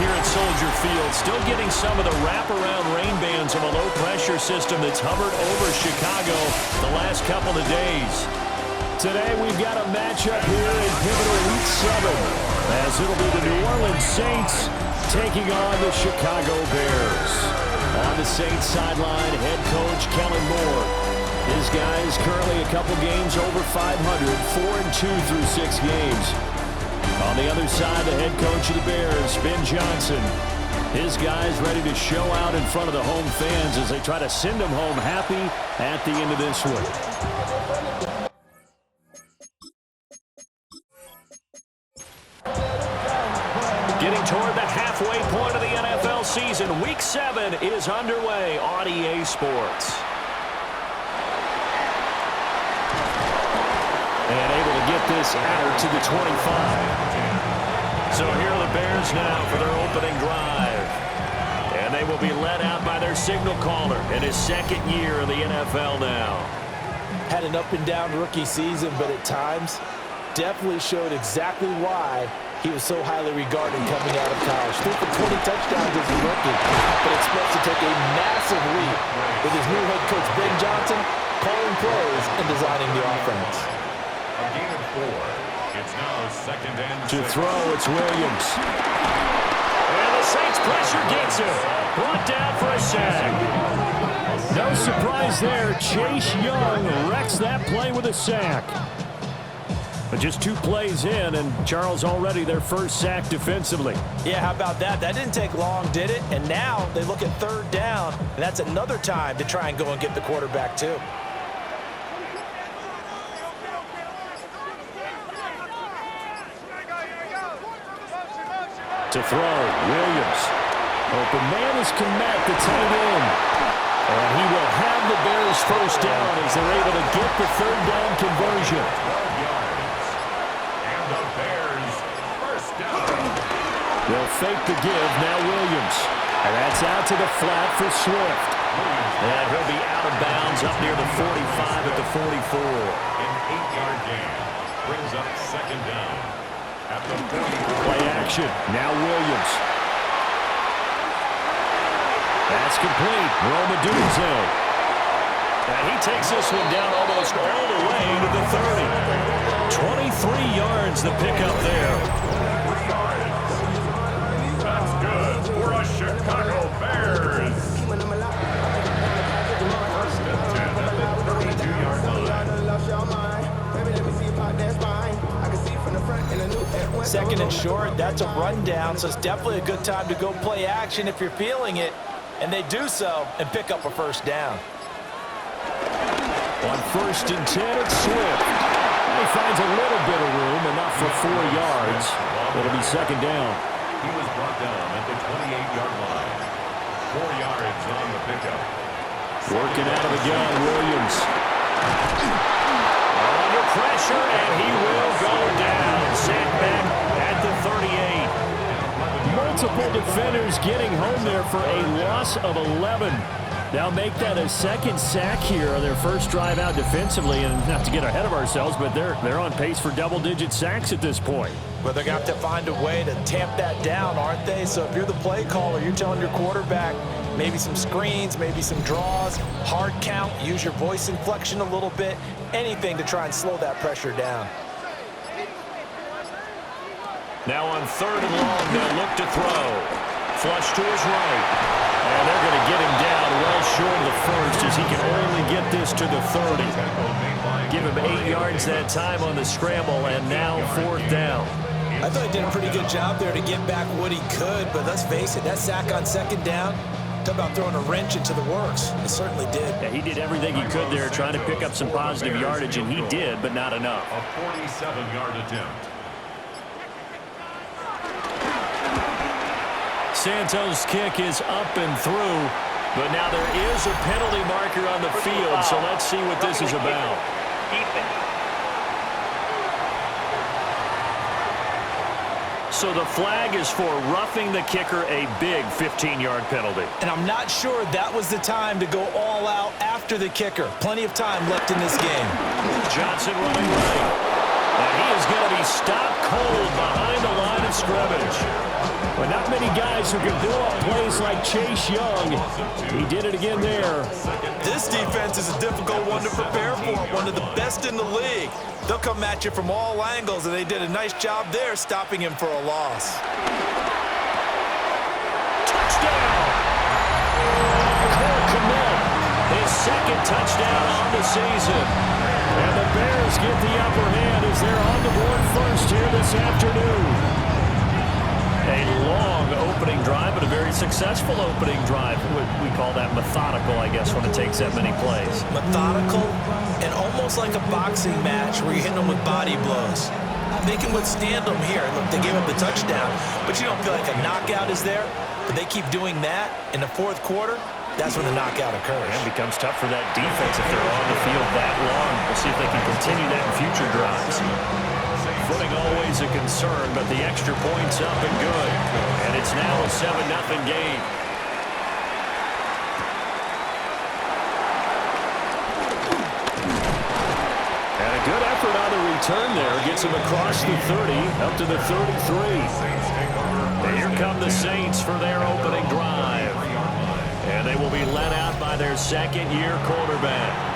here at Soldier Field. Still getting some of the wraparound rain bands of a low-pressure system that's hovered over Chicago the last couple of days. Today we've got a matchup here in pivotal Week 7, as it'll be the New Orleans Saints taking on the Chicago Bears. On the Saints sideline, head coach Kellen Moore. His guys currently a couple games over 500, 4-2 through 6 games. On the other side, the head coach of the Bears, Ben Johnson. His guys ready to show out in front of the home fans as they try to send them home happy at the end of this one. Getting toward the halfway point of the NFL season, Week 7 is underway on EA Sports. And able to get this out to the 25. So here are the Bears now for their opening drive. And they will be led out by their signal caller in his second year in the NFL now. Had an up-and-down rookie season, but at times definitely showed exactly why he was so highly regarded coming out of college. Threw for 20 touchdowns as a rookie, but expects to take a massive leap with his new head coach, Ben Johnson, calling plays and designing the offense. A gain of 4. It's now second and 6. To throw, it's Williams. And the Saints pressure gets him. Brought down for a sack. No surprise there. Chase Young wrecks that play with a sack. But just 2 plays in, and Charles already their first sack defensively. Yeah, how about that? That didn't take long, did it? And now they look at third down, and that's another time to try and go and get the quarterback too. To throw, Williams. Open man is Komet, the tight end. And he will have the Bears first down as they're able to get the third down conversion. 12 yards. And the Bears first down. They'll fake the give, now Williams. And that's out to the flat for Swift. And he'll be out of bounds up near the 45 at the 44. An 8-yard gain brings up second down. At the 44. Play action. Now Williams. That's complete. Roma Dunzo. And he takes this one down almost all the way to the 30. 23 yards the pickup there. 3 yards. That's good for a Chicago Bears. First and 10 at the 32-yard line. Second and short, that's a rundown, so it's definitely a good time to go play action if you're feeling it. And they do so and pick up a first down. On first and 10, it's Swift. He finds a little bit of room, enough for 4 yards. It'll be second down. He was brought down at the 28-yard line. 4 yards on the pickup. Working out of the gun, Williams. Under pressure, and he will go down. Sacked back at the 38. Multiple defenders getting home there for a loss of 11. Now make that a second sack here on their first drive out defensively, and not to get ahead of ourselves, but they're on pace for double-digit sacks at this point. Well, they're going to have to find a way to tamp that down, aren't they? So if you're the play caller, you're telling your quarterback maybe some screens, maybe some draws, hard count, use your voice inflection a little bit, anything to try and slow that pressure down. Now on third and long, they'll look to throw. Flush to his right. And they're going to get him down well short of the first as he can only get this to the 30. Give him 8 yards that time on the scramble, and now fourth down. I thought he did a pretty good job there to get back what he could, but let's face it, that sack on second down, talk about throwing a wrench into the works. It certainly did. Yeah, he did everything he could there trying to pick up some positive yardage, and he did, but not enough. A 47-yard attempt. Santos' kick is up and through, but now there is a penalty marker on the field, so let's see what this is about. So the flag is for roughing the kicker, a big 15-yard penalty. And I'm not sure that was the time to go all out after the kicker. Plenty of time left in this game. Johnson running right. And he is going to be stopped cold behind the line of scrimmage. But not many guys who can blow up plays like Chase Young. He did it again there. This defense is a difficult one to prepare for, one of the best in the league. They'll come at you from all angles, and they did a nice job there stopping him for a loss. Touchdown! Cole Kmet, his second touchdown on the season. And the Bears get the upper hand as they're on the board first here this afternoon. A long opening drive, but a very successful opening drive. We call that methodical, I guess, when it takes that many plays. Methodical and almost like a boxing match where you're hitting them with body blows. They can withstand them here. Look, they gave up the touchdown, but you don't feel like a knockout is there. But they keep doing that in the fourth quarter. That's when the knockout occurs. And it becomes tough for that defense if they're on the field that long. We'll see if they can continue that in future drives. Footing always a concern, but the extra point's up and good. And it's now a 7-0 game. And a good effort on the return there. Gets him across the 30, up to the 33. And here come the Saints for their opening drive. And they will be led out by their second-year quarterback.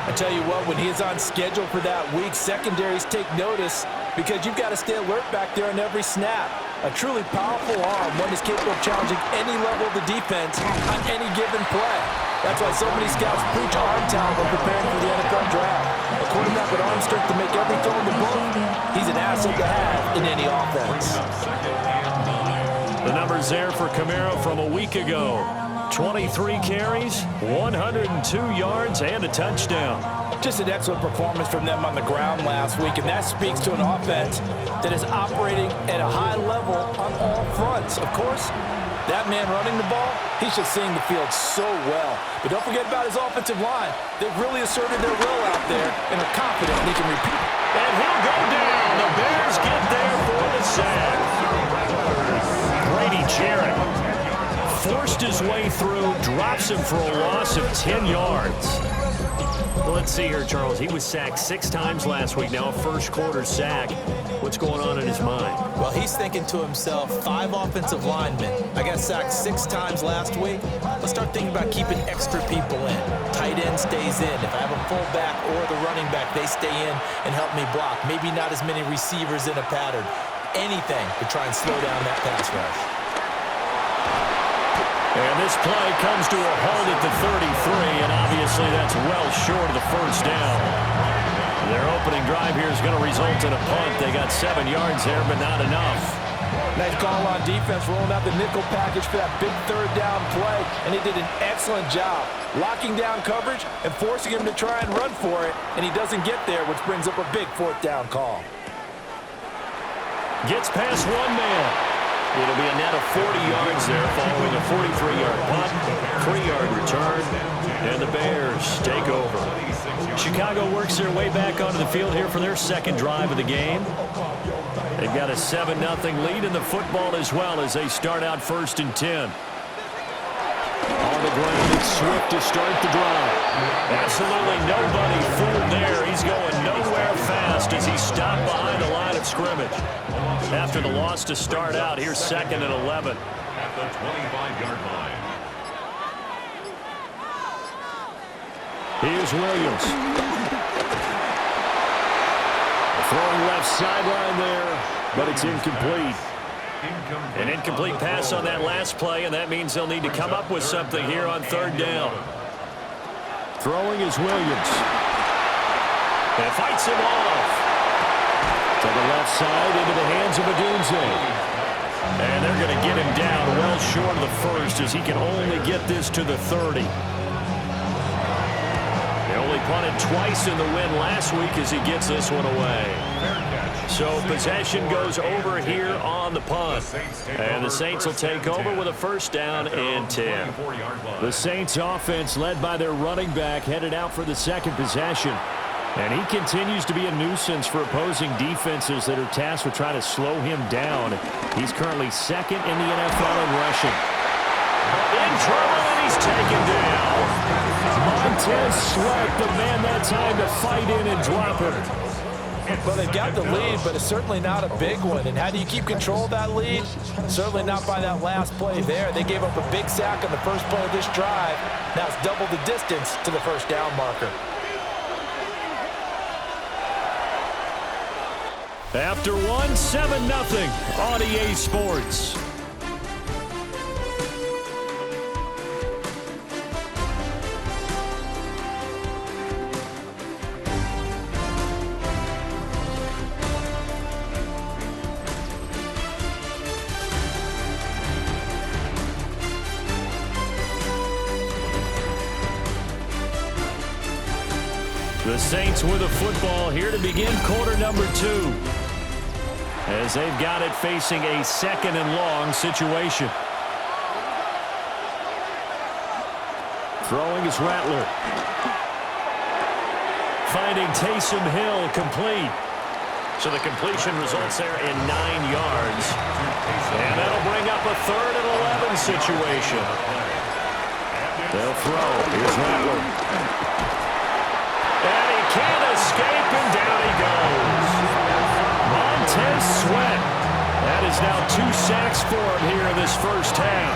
I tell you what, when he is on schedule for that week, secondaries take notice because you've got to stay alert back there on every snap. A truly powerful arm, one is capable of challenging any level of the defense on any given play. That's why so many scouts preach arm talent when preparing for the NFL draft. A quarterback with arm strength to make every throw in the book, he's an asset to have in any offense. The numbers there for Camaro from a week ago. 23 carries, 102 yards, and a touchdown. Just an excellent performance from them on the ground last week, and that speaks to an offense that is operating at a high level on all fronts. Of course, that man running the ball, he's just seeing the field so well. But don't forget about his offensive line. They've really asserted their will out there and are confident they can repeat. And he'll go down. The Bears get there for the sack. Grady Jarrett forced his way through, drops him for a loss of 10 yards. Well, let's see here, Charles. He was sacked 6 times last week. Now a first-quarter sack. What's going on in his mind? Well, he's thinking to himself, 5 offensive linemen. I got sacked 6 times last week. Let's start thinking about keeping extra people in. Tight end stays in. If I have a fullback or the running back, they stay in and help me block. Maybe not as many receivers in a pattern. Anything to try and slow down that pass rush. And this play comes to a halt at the 33, and obviously that's well short of the first down. Their opening drive here is going to result in a punt. They got 7 yards there, but not enough. Nice call on defense, rolling out the nickel package for that big third down play, and he did an excellent job locking down coverage and forcing him to try and run for it, and he doesn't get there, which brings up a big fourth down call. Gets past one man. It'll be a net of 40 yards there following a 43-yard punt, 3-yard return, and the Bears take over. Chicago works their way back onto the field here for their second drive of the game. They've got a 7-0 lead in the football as well as they start out 1st and 10. On the ground, it's Swift to start the drive. Absolutely nobody fooled there. He's going nowhere fast as he's stopped behind the line of scrimmage. After the loss to start out, here's 2nd and 11. At the 25-yard line. Here's Williams. Throwing left sideline there, but it's incomplete. An incomplete pass on that last play, and that means they'll need to come up with something here on 3rd down. Throwing is Williams. And fights him off. To the left side, into the hands of Odunze. And they're going to get him down well short of the first as he can only get this to the 30. They only punted twice in the win last week as he gets this one away. So possession goes over here on the punt. And the Saints will take over with a 1st down and 10. The Saints offense led by their running back headed out for the second possession. And he continues to be a nuisance for opposing defenses that are tasked with trying to slow him down. He's currently 2nd in the NFL in rushing. In trouble, and he's taken down. Montez Sweat, the man that time to fight in and drop him. Well, they've got the lead, but it's certainly not a big one. And how do you keep control of that lead? Certainly not by that last play there. They gave up a big sack on the first play of this drive. Now it's double the distance to the first down marker. After one, 7-0 on EA Sports. The Saints with a football here to begin quarter number 2. As they've got it facing a second and long situation. Throwing is Rattler. Finding Taysom Hill complete. So the completion results there in 9 yards. And that'll bring up a 3rd and 11 situation. They'll throw. Here's Rattler. And he can't escape, and down he goes. Montez Sweat. That is now 2 sacks for him here in this first half.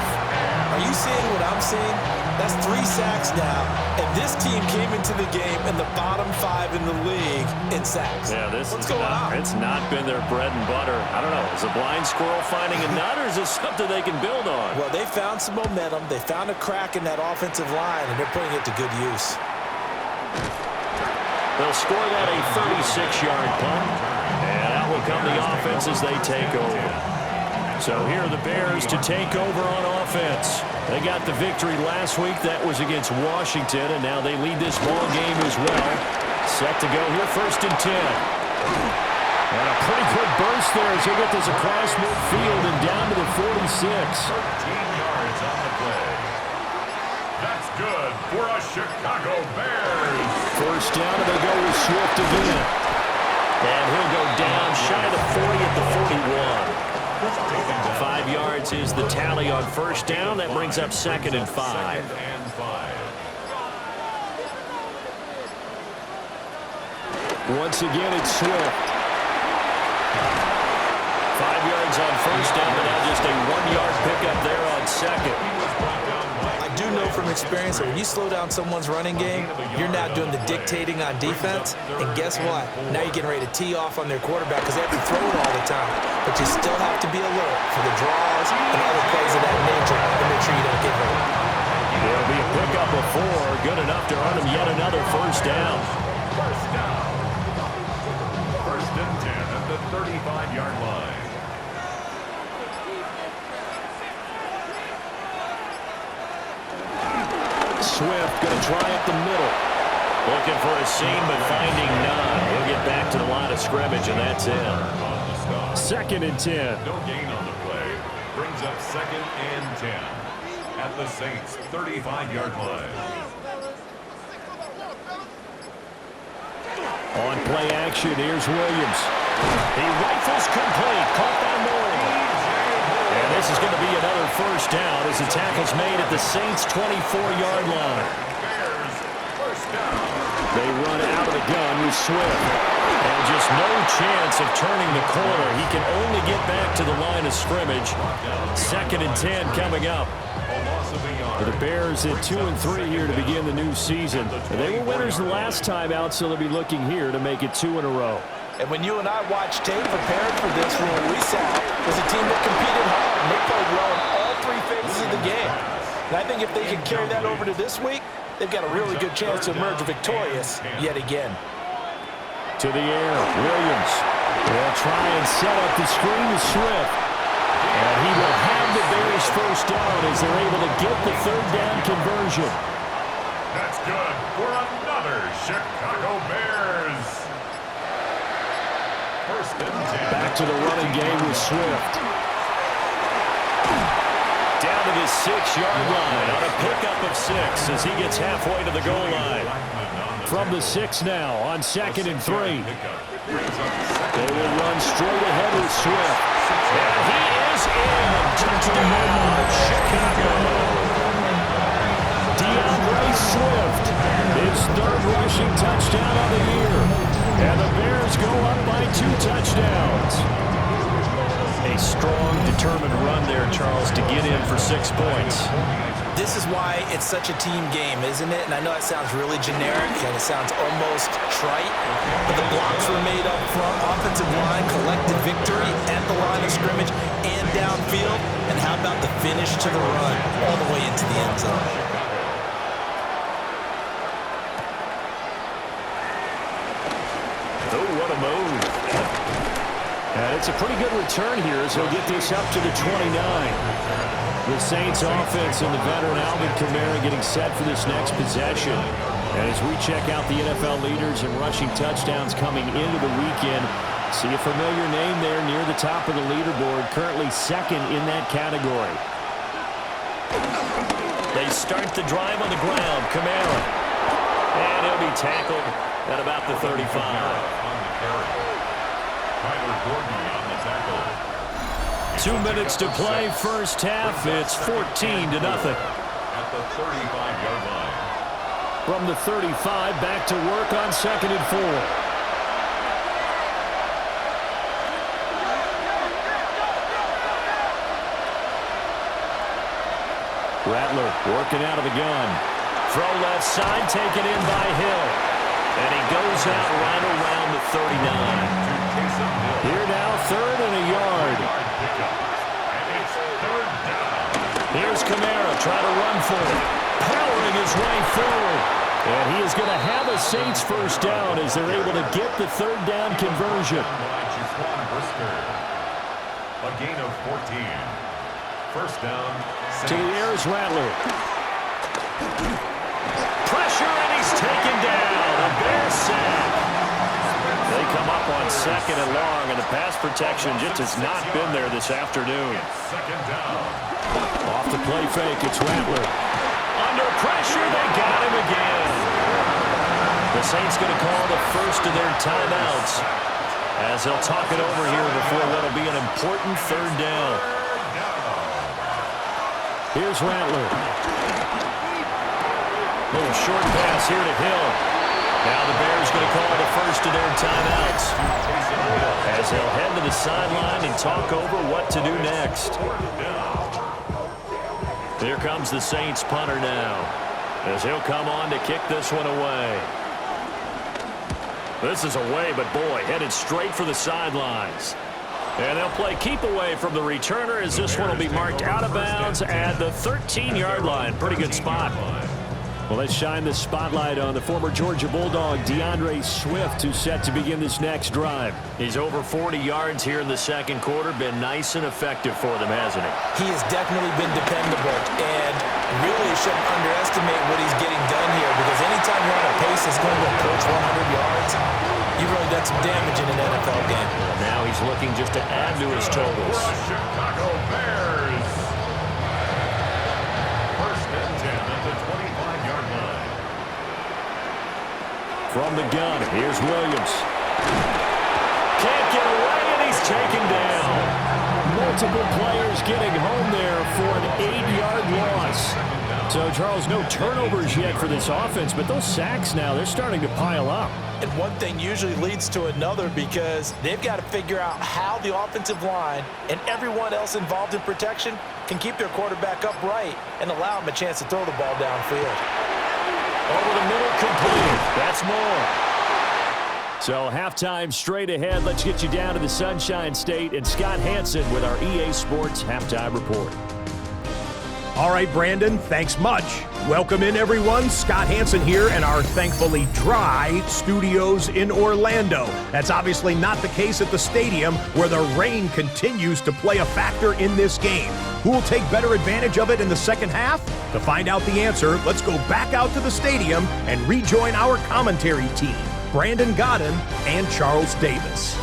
Are you seeing what I'm seeing? That's 3 sacks now, and this team came into the game in the bottom 5 in the league in sacks. Yeah, What's going on? It's not been their bread and butter. I don't know. Is a blind squirrel finding a nut, or is this something they can build on? Well, they found some momentum. They found a crack in that offensive line, and they're putting it to good use. They'll score that a 36-yard punt, and out will come the offense as they take over. So here are the Bears to take over on offense. They got the victory last week. That was against Washington, and now they lead this ball game as well. Set to go here, 1st and 10. And a pretty quick burst there as they get this across midfield and down to the 46. 13 yards on the play. That's good for a Chicago Bears. First down, and they go with Swift again. And he'll go down shy of the 40 at the 41. 5 yards is the tally on first down. That brings up 2nd and 5. Once again, it's Swift. 5 yards on first down, but now just a 1-yard pickup there on second. I do know from experience that when you slow down someone's running game, you're now doing the dictating on defense. And guess what? Now you're getting ready to tee off on their quarterback because they have to throw it all the time. But you still have to be alert for the draws and other plays of that nature to make sure you don't get hurt. There'll be a pickup of 4. Good enough to earn him yet another first down. First down. 1st and 10 at the 35-yard line. Swift going to try up the middle. Looking for a seam, but finding none. He'll get back to the line of scrimmage, and that's it. 2nd and 10. No gain on the play. Brings up 2nd and 10 at the Saints' 35-yard line. On play action, here's Williams. He rifles complete, caught by Moore. And this is going to be another first down as the tackle's made at the Saints' 24-yard line. Bears, first down. They run out of the gun with Swift. And just no chance of turning the corner. He can only get back to the line of scrimmage. 2nd and 10 coming up. For the Bears at 2-3 here to begin the new season. They were winners the last time out, so they'll be looking here to make it 2 in a row. And when you and I watched tape prepared for this one, we saw was a team that competed hard, and they played well in all 3 phases of the game. And I think if they can carry that over to this week, they've got a really good chance to emerge victorious yet again. To the air, Williams will try and set up the screen to Swift. And he will have the Bears first down as they're able to get the 3rd down conversion. That's good for another Chicago Bears. 1st and 10. Back to the running game with Swift. Down to the 6-yard line on a pickup of 6 as he gets halfway to the goal line. From the 6 now on 2nd and 3. They will run straight ahead with Swift. And he is in. Touchdown, Chicago. DeAndre Swift, his 3rd rushing touchdown of the year. And the Bears go up by 2 touchdowns. A strong, determined run there, Charles, to get in for 6 points. This is why it's such a team game, isn't it? And I know it sounds really generic and it sounds almost trite, but the blocks were made up front, offensive line, collected victory at the line of scrimmage and downfield. And how about the finish to the run all the way into the end zone? Oh, what a move. And it's a pretty good return here as he'll get this up to the 29. The Saints offense and the veteran Alvin Kamara getting set for this next possession. And as we check out the NFL leaders in rushing touchdowns coming into the weekend, see a familiar name there near the top of the leaderboard, currently second in that category. They start the drive on the ground. Kamara. And he'll be tackled at about the 35. Tyler Gordon on the tackle. 2 minutes to play, first half. It's 14-0. At the 35-yard line. From the 35, back to work on 2nd and 4. Rattler working out of the gun. Throw left side, taken in by Hill. And he goes out right around the 39. Here now, 3rd and a yard. Here's Kamara trying to run for it. Powering his way forward. And he is going to have a Saints first down as they're able to get the 3rd down conversion. A gain of 14. First down. To the air is Rattler. Pressure, and he's taken down. A Bear sack. They come up on 2nd and long, and the pass protection just has not been there this afternoon. Second down. Off the play fake, it's Rattler. Under pressure, they got him again. The Saints going to call the first of their timeouts as they'll talk it over here before what'll be an important 3rd down. Here's Rattler. Little short pass here to Hill. Now the Bears going to call the first of their timeouts as they'll head to the sideline and talk over what to do next. Here comes the Saints punter now as he'll come on to kick this one away. This is away, but boy, headed straight for the sidelines. And they'll play keep away from the returner as this one will be marked out of bounds at the 13-yard line. Pretty good spot. Well, let's shine the spotlight on the former Georgia Bulldog, DeAndre Swift, who's set to begin this next drive. He's over 40 yards here in the 2nd quarter. Been nice and effective for them, hasn't he? He has definitely been dependable, and really shouldn't underestimate what he's getting done here, because anytime you're on a pace that's going to approach 100 yards, you've really done some damage in an NFL game. Well, now he's looking just to add to his totals. Chicago Bears. First and 10 at the 25-yard line. From the gun, here's Williams. Can't get away, and he's taken down. Multiple players getting home there for an 8-yard loss. So, Charles, no turnovers yet for this offense, but those sacks now, they're starting to pile up. And one thing usually leads to another, because they've got to figure out how the offensive line and everyone else involved in protection can keep their quarterback upright and allow him a chance to throw the ball downfield. Over the middle, complete. That's more. So halftime straight ahead. Let's get you down to the Sunshine State and Scott Hansen with our EA Sports Halftime Report. All right, Brandon, thanks much. Welcome in, everyone. Scott Hansen here in our thankfully dry studios in Orlando. That's obviously not the case at the stadium, where the rain continues to play a factor in this game. Who will take better advantage of it in the second half? To find out the answer, let's go back out to the stadium and rejoin our commentary team, Brandon Godden and Charles Davis.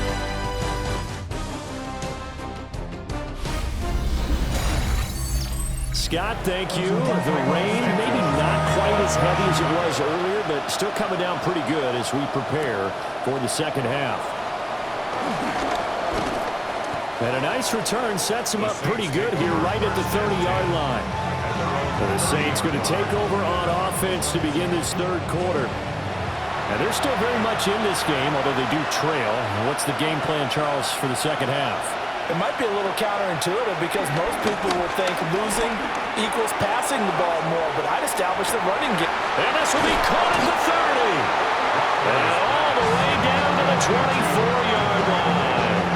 Scott, thank you. The rain, maybe not quite as heavy as it was earlier, but still coming down pretty good as we prepare for the second half. And a nice return sets him up pretty good here right at the 30-yard line. And the Saints going to take over on offense to begin this third quarter. And they're still very much in this game, although they do trail. What's the game plan, Charles, for the second half? It might be a little counterintuitive because most people will think losing equals passing the ball more, but I'd establish the running game. And this will be caught at the 30. And all the way down to the 24-yard line.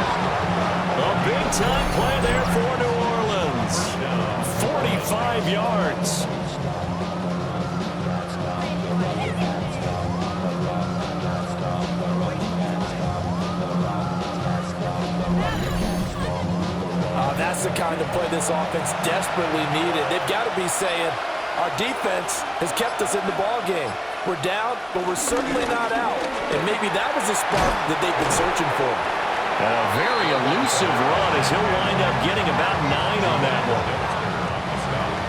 A big-time play there for New Orleans. 45 yards. That's the kind of play this offense desperately needed. They've got to be saying, our defense has kept us in the ball game. We're down, but we're certainly not out. And maybe that was the spark that they've been searching for. A very elusive run as he'll wind up getting about 9 on that one.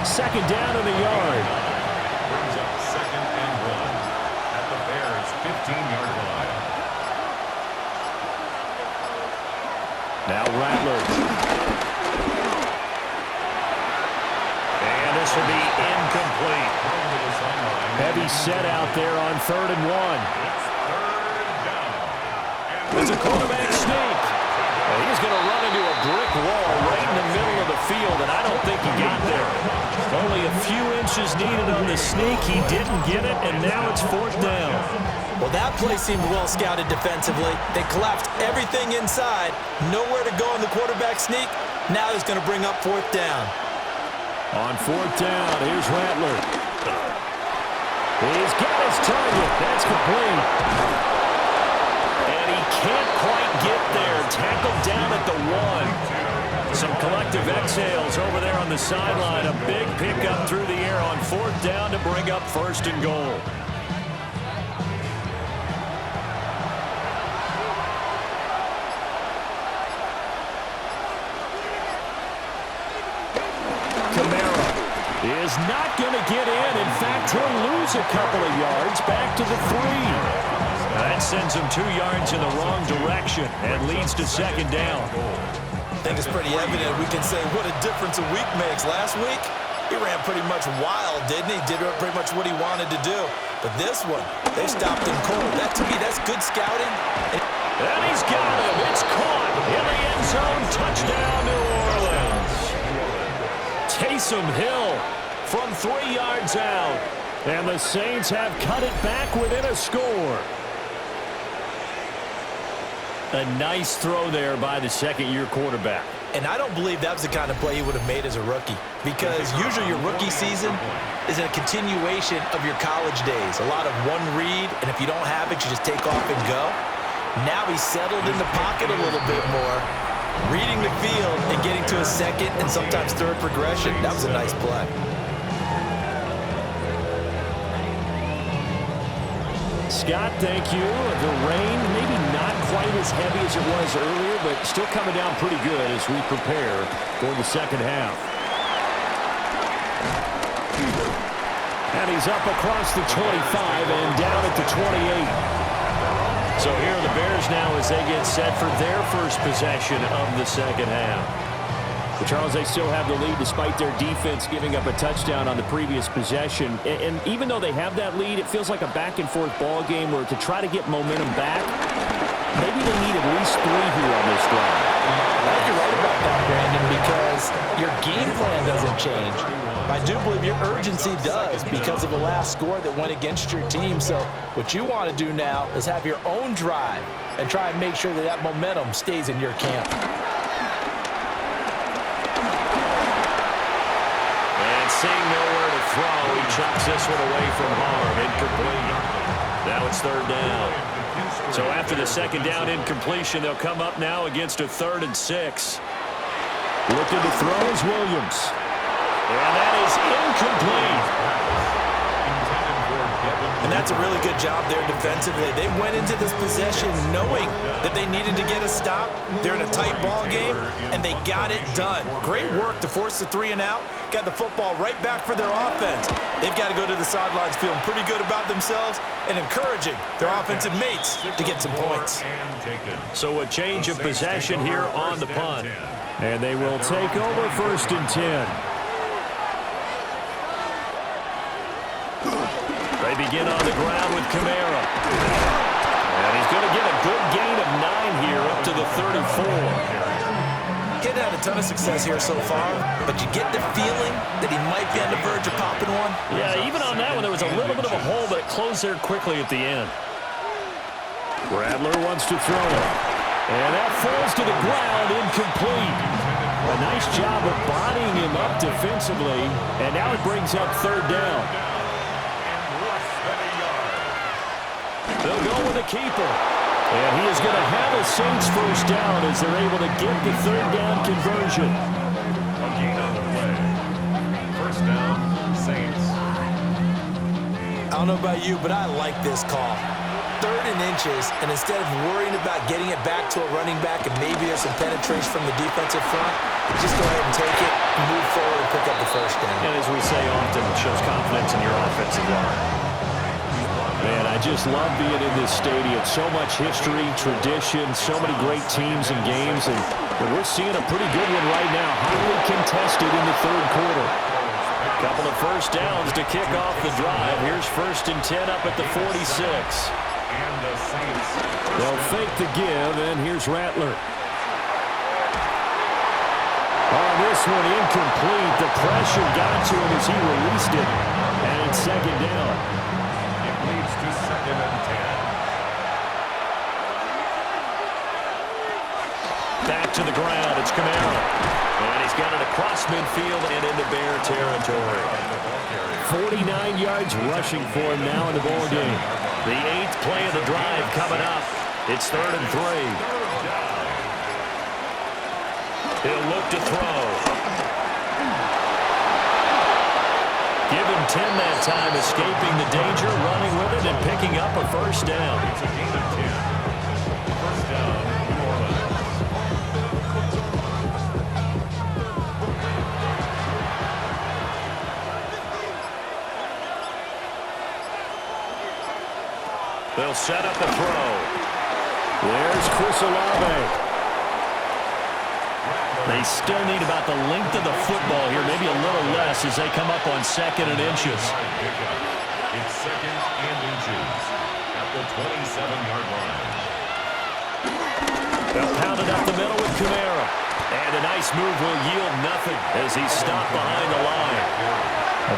Second down in the yard. Brings up 2nd and 1 at the Bears' 15-yard line. Now Rattler. And this will be incomplete. Heavy set out there on 3rd and 1. It's a quarterback sneak. Well, he's going to run into a brick wall right in the middle of the field, and I don't think he got there. Only a few inches needed on the sneak. He didn't get it, and now it's 4th down. Well, that play seemed well scouted defensively. They collapsed everything inside. Nowhere to go on the quarterback sneak. Now he's going to bring up 4th down. On 4th down, here's Rattler. He's got his target. That's complete. And he can't quite get there. Tackled down at the 1. Some collective exhales over there on the sideline. A big pickup through the air on 4th down to bring up 1st and goal. Is not going to get in. In fact, he'll lose a couple of yards back to the 3. That sends him 2 yards in the wrong direction and leads to 2nd down. I think it's pretty evident. We can say what a difference a week makes. Last week, he ran pretty much wild, didn't he? Did pretty much what he wanted to do. But this one, they stopped him cold. That, to me, that's good scouting. And he's got him. It's caught in the end zone. Touchdown, New Orleans. Taysom Hill from 3 yards out. And the Saints have cut it back within a score. A nice throw there by the second-year quarterback. And I don't believe that was the kind of play he would have made as a rookie, because usually your rookie season is a continuation of your college days. A lot of one read, and if you don't have it, you just take off and go. Now he's settled in the pocket a little bit more, reading the field and getting to a second and sometimes third progression. That was a nice play. Scott, thank you. The rain, maybe not quite as heavy as it was earlier, but still coming down pretty good as we prepare for the second half. And he's up across the 25 and down at the 28. So here are the Bears now as they get set for their first possession of the second half. But Charles, they still have the lead despite their defense giving up a touchdown on the previous possession. And even though they have that lead, it feels like a back-and-forth ball game where to try to get momentum back, maybe they need at least 3 here on this drive. I think you're right about that, Brandon, because your game plan doesn't change. I do believe your urgency does because of the last score that went against your team. So what you want to do now is have your own drive and try and make sure that that momentum stays in your camp. Seeing nowhere to throw, he chucks this one away from harm. Incomplete. Now it's 3rd down. So after the second down incompletion, they'll come up now against a 3rd and 6. Looking to throw is Williams. And that is incomplete. And that's a really good job there defensively. They went into this possession knowing that they needed to get a stop. They're in a tight ball game, and they got it done. Great work to force the 3 and out. Got the football right back for their offense. They've got to go to the sidelines feeling pretty good about themselves and encouraging their offensive mates to get some points. So a change of possession here on the punt. And they will take over 1st and 10. They begin on the ground with Kamara. And he's going to get a good gain of 9 here up to the 34. Getting had a ton of success here so far, but you get the feeling that he might be on the verge of popping one. Yeah, even on that one, there was a little bit of a hole, but it closed there quickly at the end. Rattler wants to throw it. And that falls to the ground, incomplete. A nice job of bodying him up defensively, and now it brings up 3rd down. They'll go with the keeper. And he is going to have a Saints first down as they're able to get the 3rd down conversion. A gain on the play. First down, Saints. I don't know about you, but I like this call. 3rd and inches, and instead of worrying about getting it back to a running back and maybe there's some penetration from the defensive front, just go ahead and take it, move forward, and pick up the first down. And as we say often, it shows confidence in your offensive line. Man, I just love being in this stadium. So much history, tradition, so many great teams and games, and we're seeing a pretty good one right now. Highly contested in the 3rd quarter. Couple of first downs to kick off the drive. Here's 1st and 10 up at the 46. And the Saints. They'll fake the give, and here's Rattler. On this one, incomplete. The pressure got to him as he released it, and it's 2nd down. Leads to 2nd and 10. Back to the ground. It's Kamara. And he's got it across midfield and into Bear territory. 49 yards rushing for him now in the ball game. The 8th play of the drive coming up. It's 3rd and 3. He'll look to throw. Give him 10 that time, escaping the danger, running with it, and picking up a first down. It's a gain of 10. First down, New Orleans. They'll set up a throw. There's Chris Olave. They still need about the length of the football here, maybe a little less as they come up on 2nd and inches. It's 2nd and inches at the 27-yard line. They'll pound it up the middle with Kamara. And a nice move will yield nothing as he's stopped behind the line.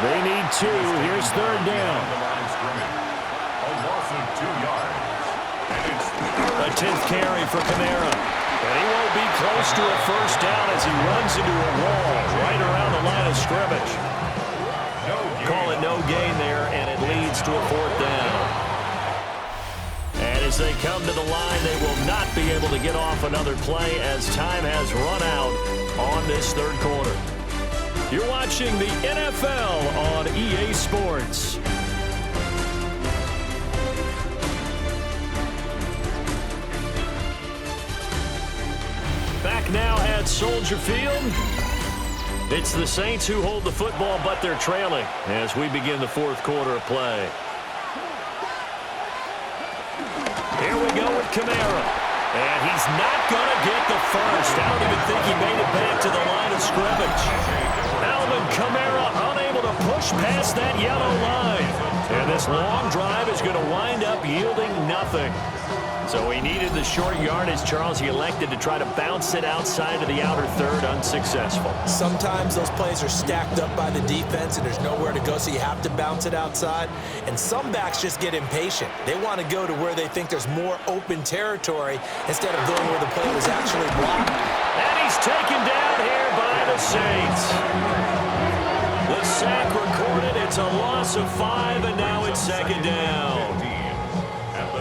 They need 2. Here's 3rd down. A loss of 2 yards. And it's A 10th carry for Kamara. And he won't be close to a first down as he runs into a wall right around the line of scrimmage. Call it no gain there, and it leads to a 4th down. And as they come to the line, they will not be able to get off another play as time has run out on this 3rd quarter. You're watching the NFL on EA Sports. Back now at Soldier Field. It's the Saints who hold the football, but they're trailing as we begin the 4th quarter of play. Here we go with Kamara. And he's not going to get the first. I don't even think he made it back to the line of scrimmage. Alvin Kamara unable to push past that yellow line. And this long drive is going to wind up yielding nothing. So he needed the short yardage, Charles. He elected to try to bounce it outside of the outer third, unsuccessful. Sometimes those plays are stacked up by the defense and there's nowhere to go, so you have to bounce it outside. And some backs just get impatient. They want to go to where they think there's more open territory instead of going where the play was actually blocked. And he's taken down here by the Saints. The sack recorded. It's a loss of 5, and now it's second down.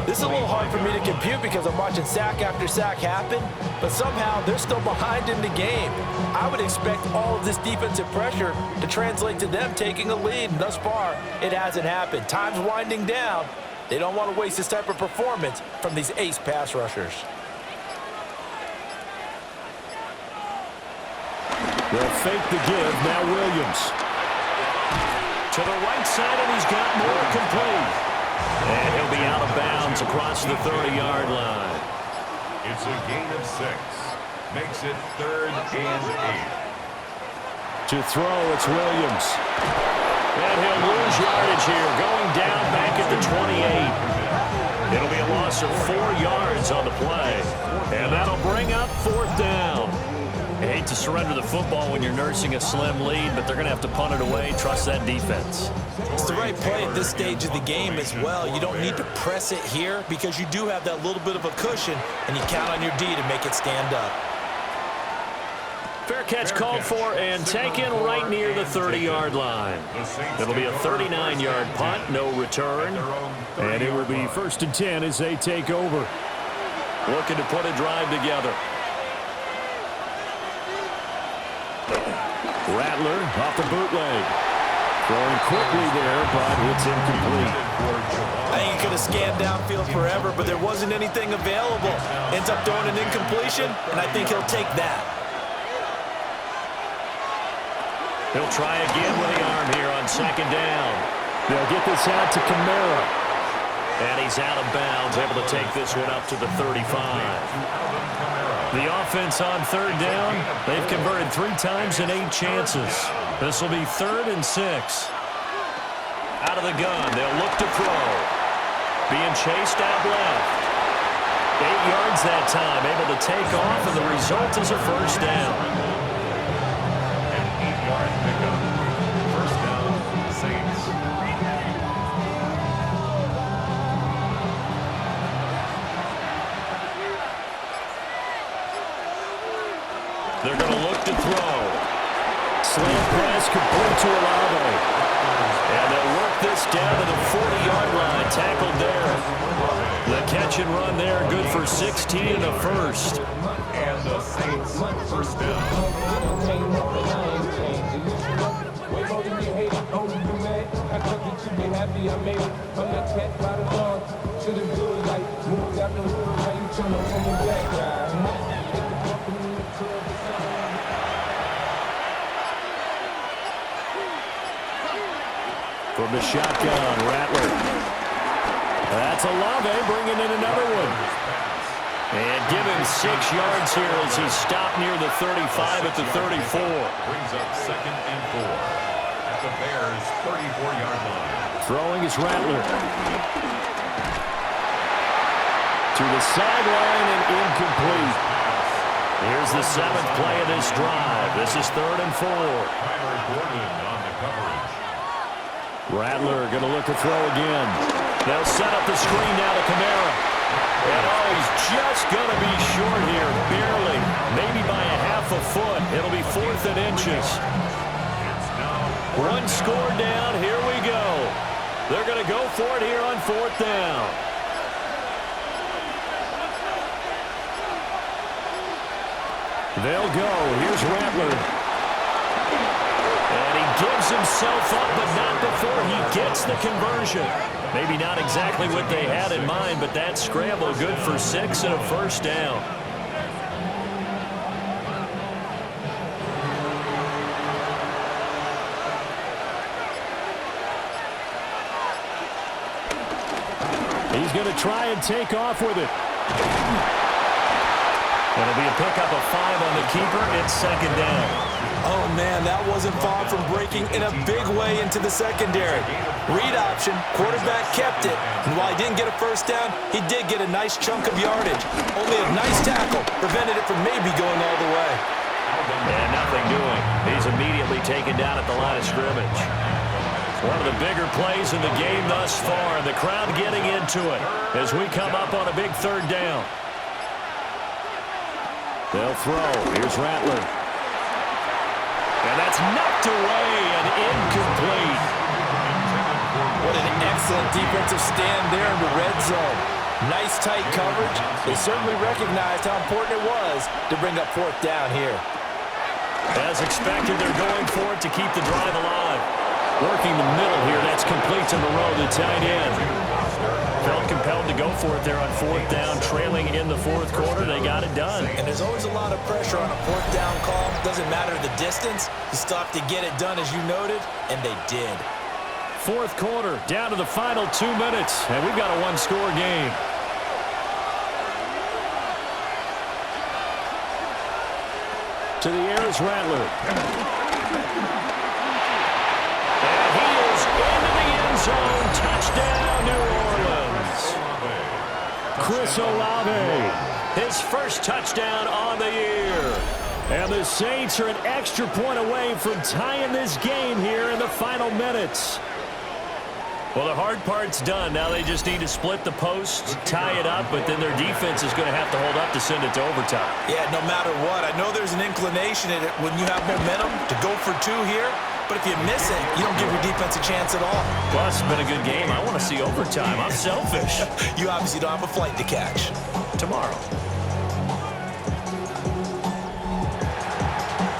This is a little hard for me to compute because I'm watching sack after sack happen, but somehow they're still behind in the game. I would expect all of this defensive pressure to translate to them taking a lead, and thus far, it hasn't happened. Time's winding down. They don't want to waste this type of performance from these ace pass rushers. They'll fake the give. Now Williams. To the right side, and he's got more complete. And he'll be out of bounds across the 30-yard line. It's a gain of 6. Makes it 3rd and 8. To throw, it's Williams. And he'll lose yardage here, going down back at the 28. It'll be a loss of 4 yards on the play. And that'll bring up 4th down. I hate to surrender the football when you're nursing a slim lead, but they're going to have to punt it away. Trust that defense. It's the right play at this stage of the game as well. You don't need to press it here because you do have that little bit of a cushion, and you count on your D to make it stand up. Fair catch called for and taken right near the 30-yard line. It'll be a 39-yard punt, no return. And it will be 1st and 10 as they take over. Looking to put a drive together. Rattler off the bootleg. Throwing quickly there, but it's incomplete. I think he could have scanned downfield forever, but there wasn't anything available. Ends up throwing an incompletion, and I think he'll take that. He'll try again with the arm here on 2nd down. They'll get this out to Kamara. And he's out of bounds, able to take this one up to the 35. The offense on 3rd down, they've converted 3 times in 8 chances. This will be 3rd and 6. Out of the gun, they'll look to throw. Being chased out left. 8 yards that time, able to take off, and the result is a 1st down. An 8-yard pickup. 1st down, Saints. They're going to look to throw. Slant pass complete to Olave. And they'll work this down to the 40-yard line. Tackled there. The catch and run there, good for 16 and a 1st. And the Saints, 1st down. From the shotgun, Rattler. That's Olave bringing in another one. And give him 6 yards here as he stopped near the 35 at the 34. Brings up 2nd and 4 at the Bears' 34-yard line. Throwing is Rattler. To the sideline and incomplete. Here's the 7th play of this drive. This is 3rd and 4. Tyler Gordon on the coverage. Rattler going to look to throw again. They'll set up the screen now to Kamara. And oh, he's just going to be short here, barely, maybe by a half a foot. It'll be 4th and inches. One score down, here we go. They're going to go for it here on 4th down. They'll go. Here's Rattler. And he gives himself up, but not before he gets the conversion. Maybe not exactly what they had in mind, but that scramble good for 6 and a 1st down. He's going to try and take off with it. It'll be a pickup of 5 on the keeper. It's 2nd down. Oh, man, that wasn't far from breaking in a big way into the secondary. Read option, quarterback kept it, and while he didn't get a 1st down, he did get a nice chunk of yardage. Only a nice tackle prevented it from maybe going all the way. And nothing doing. He's immediately taken down at the line of scrimmage. One of the bigger plays in the game thus far, and the crowd getting into it as we come up on a big 3rd down. They'll throw. Here's Rattler. And that's knocked away and incomplete. What an excellent defensive stand there in the red zone. Nice tight coverage. They certainly recognized how important it was to bring up 4th down here. As expected, they're going for it to keep the drive alive. Working the middle here. That's complete to Moreau, the tight end. Felt compelled to go for it there on 4th down, trailing in the 4th quarter. They got it done. And there's always a lot of pressure on a 4th down call. Doesn't matter the distance. You still have to get it done, as you noted, and they did. 4th quarter, down to the final 2 minutes, and we've got a 1-score game. To the air is Rattler. And he is Chris Olave. His first touchdown on the year. And the Saints are an extra point away from tying this game here in the final minutes. Well, the hard part's done. Now they just need to split the post, tie it up, but then their defense is going to have to hold up to send it to overtime. Yeah, no matter what. I know there's an inclination in it when you have momentum to go for two here, but if you miss it, you don't give your defense a chance at all. Plus, it's been a good game. I want to see overtime. I'm selfish. You obviously don't have a flight to catch. Tomorrow.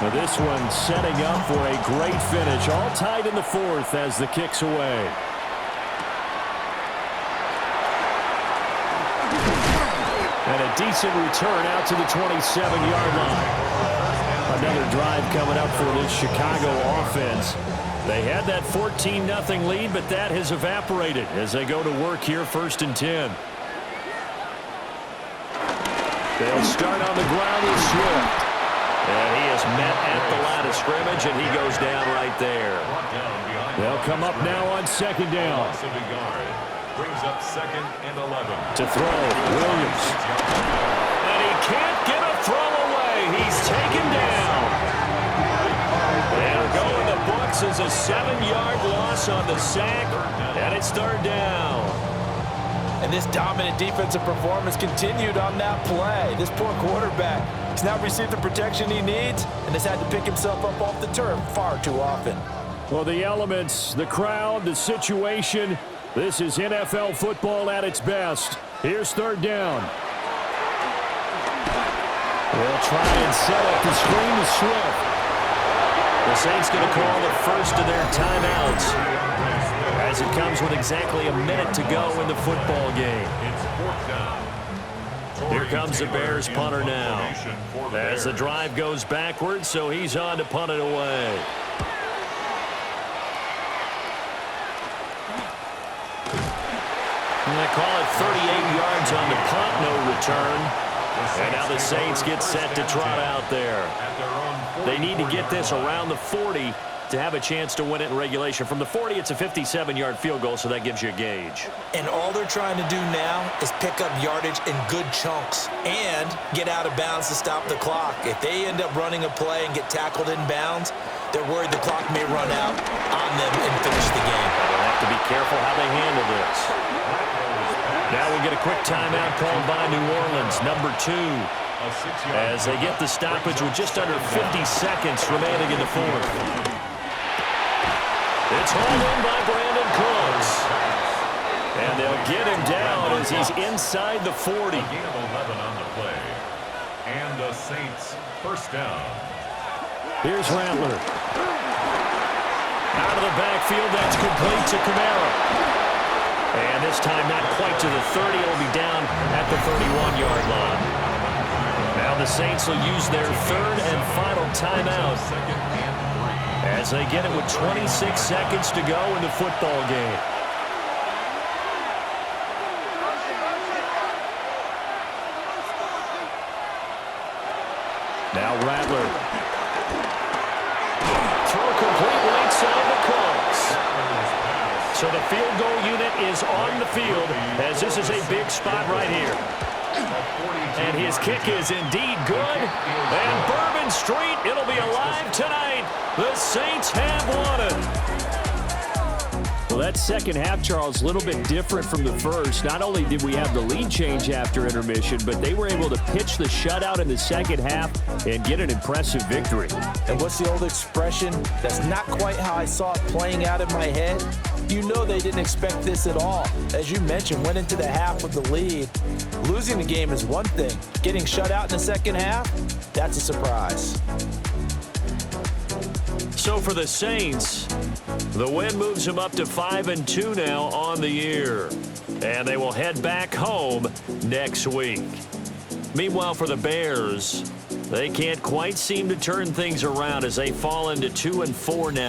Now this one setting up for a great finish. All tied in the fourth as the kick's away. And a decent return out to the 27-yard line. Another drive coming up for this Chicago offense. They had that 14-0 lead, but that has evaporated as they go to work here 1st and 10. They'll start on the ground with Swift. And he is met at the line of scrimmage, and he goes down right there. They'll come up now on 2nd down. Brings up 2nd and 11. To throw, Williams. And he can't get a throw away. He's taken down. They'll go in the books as a 7-yard loss on the sack, and it's 3rd down. And this dominant defensive performance continued on that play. This poor quarterback, he's not received the protection he needs and has had to pick himself up off the turf far too often. Well, the elements, the crowd, the situation, this is NFL football at its best. Here's 3rd down. They'll try and set up the screen to Swift. The Saints going to call the first of their timeouts as it comes with exactly a minute to go in the football game. It's 4th down. Here comes the Bears punter now as the drive goes backwards, so he's on to punt it away. And they call it 38 yards on the punt, no return. And now the Saints get set to trot out there. They need to get this around the 40 to have a chance to win it in regulation. From the 40, it's a 57-yard field goal, so that gives you a gauge. And all they're trying to do now is pick up yardage in good chunks and get out of bounds to stop the clock. If they end up running a play and get tackled in bounds, they're worried the clock may run out on them and finish the game. They'll have to be careful how they handle this. Now we get a quick timeout called by New Orleans, number 2. As they get the stoppage with just under 50 seconds remaining in the fourth. It's hauled in by Brandon Cooks. And they'll get him down as he's inside the 40. A gain of 11 on the play. And the Saints 1st down. Here's Rattler. Out of the backfield, that's complete to Kamara. And this time not quite to the 30. It'll be down at the 31-yard line. Now the Saints will use their 3rd and final timeout as they get it with 26 seconds to go in the football game. Now Rattler. Throw complete right side to Cooks. So the field goal unit is on the field as this is a big spot right here. And his kick is indeed good. And Bourbon Street, it'll be alive tonight. The Saints have won it. Well, that second half, Charles, a little bit different from the first. Not only did we have the lead change after intermission, but they were able to pitch the shutout in the second half and get an impressive victory. And what's the old expression? That's not quite how I saw it playing out in my head. You know they didn't expect this at all. As you mentioned, went into the half with the lead. Losing the game is one thing. Getting shut out in the second half, that's a surprise. So for the Saints, the win moves them up to 5-2 now on the year. And they will head back home next week. Meanwhile, for the Bears, they can't quite seem to turn things around as they fall into 2-4 now.